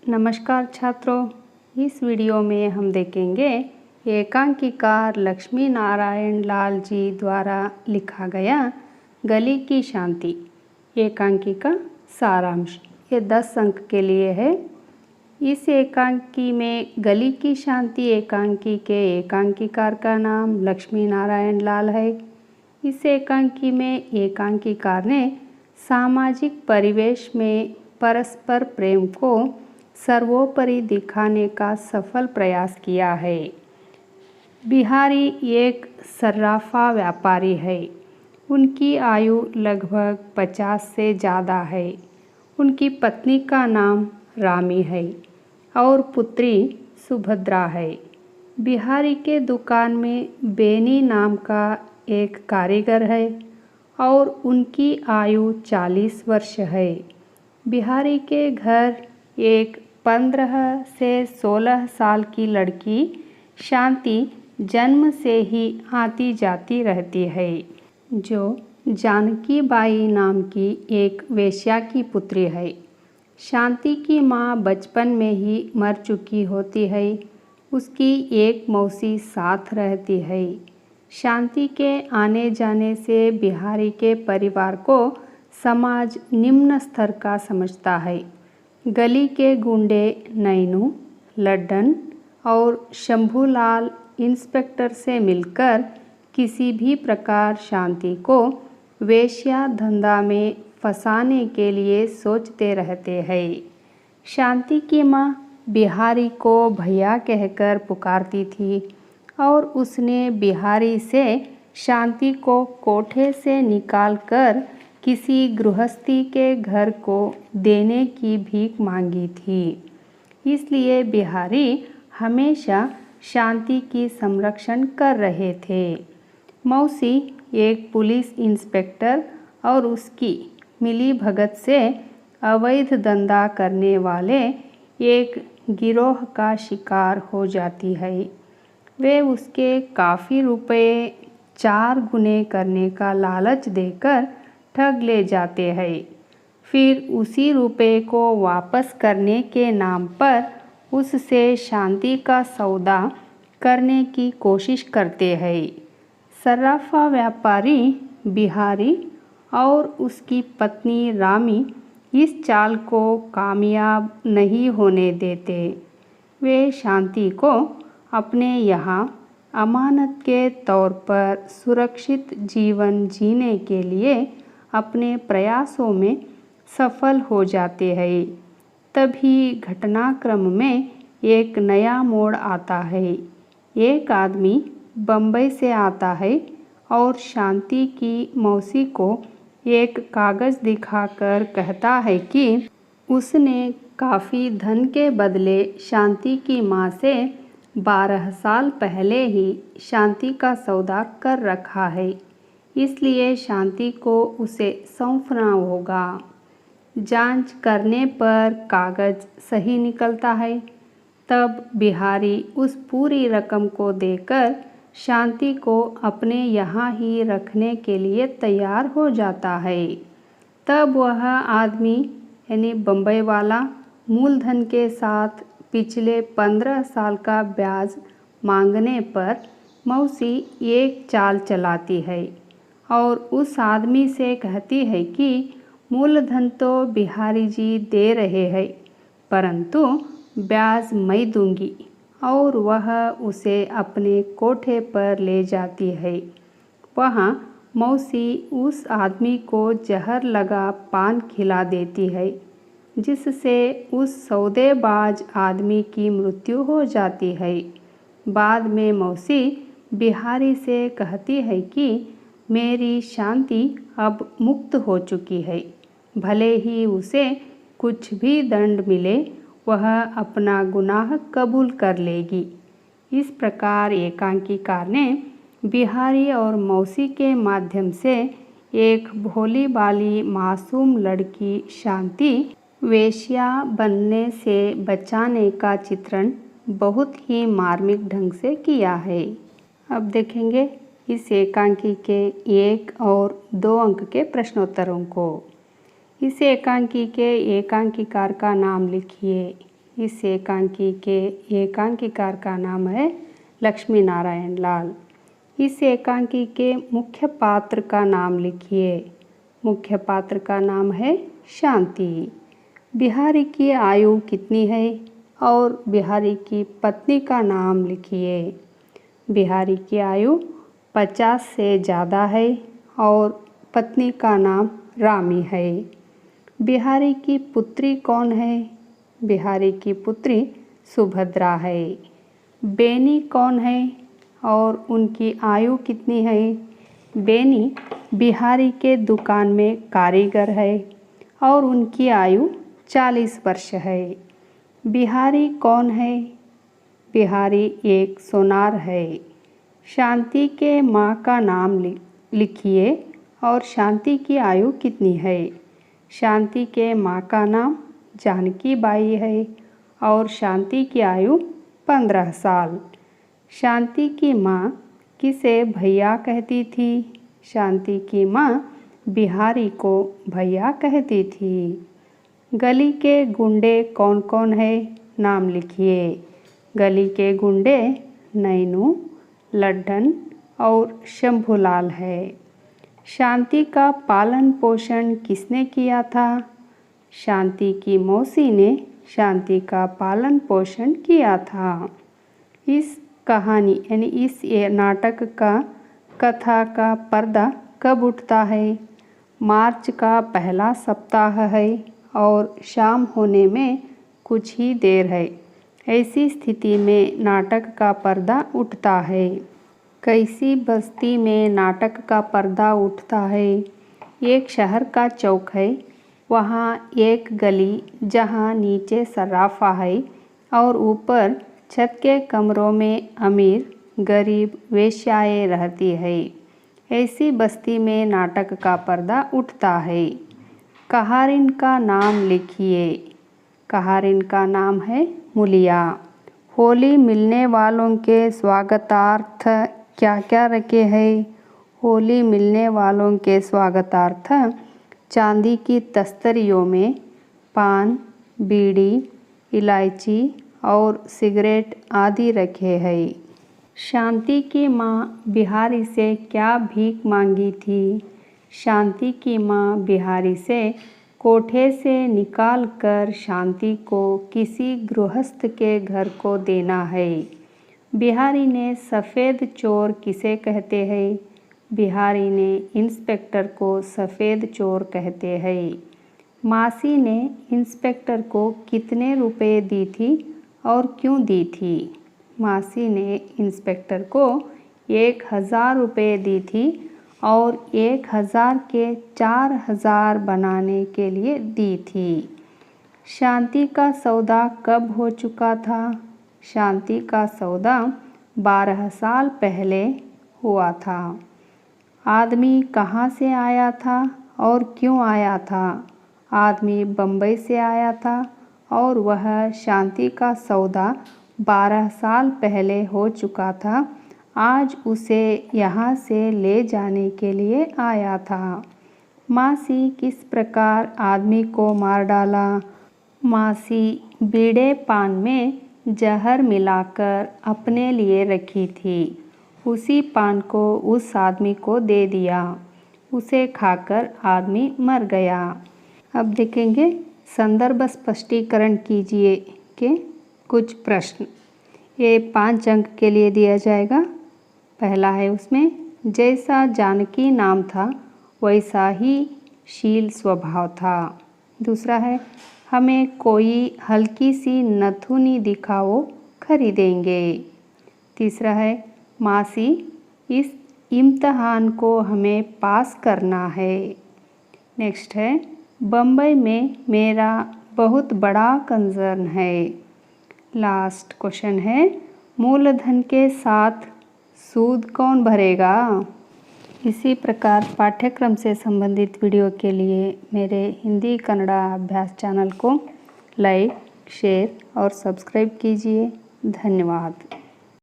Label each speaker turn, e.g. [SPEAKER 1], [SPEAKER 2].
[SPEAKER 1] नमस्कार छात्रों, इस वीडियो में हम देखेंगे एकांकिकार लक्ष्मी नारायण लाल जी द्वारा लिखा गया गली की शांति। एकांकी का सारांश ये 10 अंक के लिए है। इस एकांकी में गली की शांति एकांकी के एकांकीकार का नाम लक्ष्मी नारायण लाल है। इस एकांकी में एकांकीकार ने सामाजिक परिवेश में परस्पर प्रेम को सर्वोपरि दिखाने का सफल प्रयास किया है। बिहारी एक सर्राफा व्यापारी है। उनकी आयु लगभग 50 से ज़्यादा है। उनकी पत्नी का नाम रामी है और पुत्री सुभद्रा है। बिहारी के दुकान में बेनी नाम का एक कारीगर है और उनकी आयु 40 वर्ष है। बिहारी के घर एक 15 से 16 साल की लड़की शांति जन्म से ही आती जाती रहती है, जो जानकी बाई नाम की एक वेश्या की पुत्री है। शांति की माँ बचपन में ही मर चुकी होती है। उसकी एक मौसी साथ रहती है। शांति के आने जाने से बिहारी के परिवार को समाज निम्न स्तर का समझता है। गली के गुंडे नैनू, लड्डन और शंभूलाल इंस्पेक्टर से मिलकर किसी भी प्रकार शांति को वेश्या धंधा में फंसाने के लिए सोचते रहते हैं। शांति की माँ बिहारी को भैया कहकर पुकारती थी और उसने बिहारी से शांति को कोठे से निकालकर किसी गृहस्थी के घर को देने की भीख मांगी थी। इसलिए बिहारी हमेशा शांति की संरक्षण कर रहे थे। मौसी एक पुलिस इंस्पेक्टर और उसकी मिली भगत से अवैध धंधा करने वाले एक गिरोह का शिकार हो जाती है। वे उसके काफ़ी रुपए 4 गुने करने का लालच देकर ठग ले जाते हैं। फिर उसी रुपए को वापस करने के नाम पर उससे शांति का सौदा करने की कोशिश करते हैं। सर्राफा व्यापारी बिहारी और उसकी पत्नी रामी इस चाल को कामयाब नहीं होने देते। वे शांति को अपने यहाँ अमानत के तौर पर सुरक्षित जीवन जीने के लिए अपने प्रयासों में सफल हो जाते हैं। तभी घटनाक्रम में एक नया मोड़ आता है। एक आदमी बम्बई से आता है और शांति की मौसी को एक कागज़ दिखाकर कहता है कि उसने काफ़ी धन के बदले शांति की माँ से 12 साल पहले ही शांति का सौदा कर रखा है, इसलिए शांति को उसे सौंपना होगा। जांच करने पर कागज़ सही निकलता है। तब बिहारी उस पूरी रकम को देकर शांति को अपने यहाँ ही रखने के लिए तैयार हो जाता है। तब वह आदमी यानी बम्बई वाला मूलधन के साथ पिछले 15 साल का ब्याज मांगने पर मौसी एक चाल चलाती है और उस आदमी से कहती है कि मूलधन तो बिहारी जी दे रहे हैं, परंतु ब्याज मैं दूंगी, और वह उसे अपने कोठे पर ले जाती है। वहाँ मौसी उस आदमी को जहर लगा पान खिला देती है, जिससे उस सौदेबाज आदमी की मृत्यु हो जाती है। बाद में मौसी बिहारी से कहती है कि मेरी शांति अब मुक्त हो चुकी है। भले ही उसे कुछ भी दंड मिले, वह अपना गुनाह कबूल कर लेगी। इस प्रकार एकांकीकार ने बिहारी और मौसी के माध्यम से एक भोली भाली मासूम लड़की शांति वेश्या बनने से बचाने का चित्रण बहुत ही मार्मिक ढंग से किया है। अब देखेंगे इस एकांकी के 1 और 2 अंक के प्रश्नोत्तरों को। इस एकांकी के एकांकीकार का नाम लिखिए। इस एकांकिकार का नाम है लक्ष्मी नारायण लाल। इस एकांकी के मुख्य पात्र का नाम लिखिए। मुख्य पात्र का नाम है शांति। बिहारी की आयु कितनी है और बिहारी की पत्नी का नाम लिखिए। बिहारी की आयु 50 से ज़्यादा है और पत्नी का नाम रामी है। बिहारी की पुत्री कौन है? बिहारी की पुत्री सुभद्रा है। बेनी कौन है और उनकी आयु कितनी है? बेनी बिहारी के दुकान में कारीगर है और उनकी आयु 40 वर्ष है। बिहारी कौन है? बिहारी एक सोनार है। शांति के माँ का नाम लिखिए और शांति की आयु कितनी है? शांति के माँ का नाम जानकी बाई है और शांति की आयु 15 साल। शांति की माँ किसे भैया कहती थी? शांति की माँ बिहारी को भैया कहती थी। गली के गुंडे कौन कौन है? नाम लिखिए। गली के गुंडे नैनू, लड्डन और शंभूलाल है। शांति का पालन पोषण किसने किया था? शांति की मौसी ने शांति का पालन पोषण किया था। इस कहानी यानी इस नाटक का कथा का पर्दा कब उठता है? मार्च का पहला सप्ताह है और शाम होने में कुछ ही देर है। ऐसी स्थिति में नाटक का पर्दा उठता है। कैसी बस्ती में नाटक का पर्दा उठता है? एक शहर का चौक है। वहाँ एक गली जहाँ नीचे सराफा है और ऊपर छत के कमरों में अमीर गरीब वेश्याएँ रहती है। ऐसी बस्ती में नाटक का पर्दा उठता है। कहारिन का नाम लिखिए। कहारिन का नाम है मुलिया। होली मिलने वालों के स्वागतार्थ क्या क्या रखे हैं? होली मिलने वालों के स्वागतार्थ चांदी की तस्तरियों में पान, बीड़ी, इलायची और सिगरेट आदि रखे हैं। शांति की माँ बिहारी से क्या भीख मांगी थी? शांति की माँ बिहारी से कोठे से निकाल कर शांति को किसी गृहस्थ के घर को देना है। बिहारी ने सफ़ेद चोर किसे कहते हैं? बिहारी ने इंस्पेक्टर को सफ़ेद चोर कहते हैं। मासी ने इंस्पेक्टर को कितने रुपए दी थी और क्यों दी थी? मासी ने इंस्पेक्टर को 1000 रुपये दी थी और 1000 के 4000 बनाने के लिए दी थी। शांति का सौदा कब हो चुका था? शांति का सौदा 12 साल पहले हुआ था। आदमी कहाँ से आया था और क्यों आया था? आदमी बम्बई से आया था और वह शांति का सौदा 12 साल पहले हो चुका था। आज उसे यहाँ से ले जाने के लिए आया था। मासी किस प्रकार आदमी को मार डाला? मासी बीड़े पान में जहर मिलाकर अपने लिए रखी थी। उसी पान को उस आदमी को दे दिया। उसे खाकर आदमी मर गया। अब देखेंगे संदर्भ स्पष्टीकरण कीजिए के कुछ प्रश्न। ये 5 अंक के लिए दिया जाएगा। पहला है उसमें जैसा जानकी नाम था वैसा ही शील स्वभाव था। दूसरा है हमें कोई हल्की सी नथुनी दिखाओ खरीदेंगे। तीसरा है मासी इस इम्तहान को हमें पास करना है। नेक्स्ट है बम्बई में मेरा बहुत बड़ा कंसर्न है। लास्ट क्वेश्चन है मूलधन के साथ सूद कौन भरेगा? इसी प्रकार पाठ्यक्रम से संबंधित वीडियो के लिए मेरे हिंदी कन्नड़ा अभ्यास चैनल को लाइक, शेयर और सब्सक्राइब कीजिए। धन्यवाद।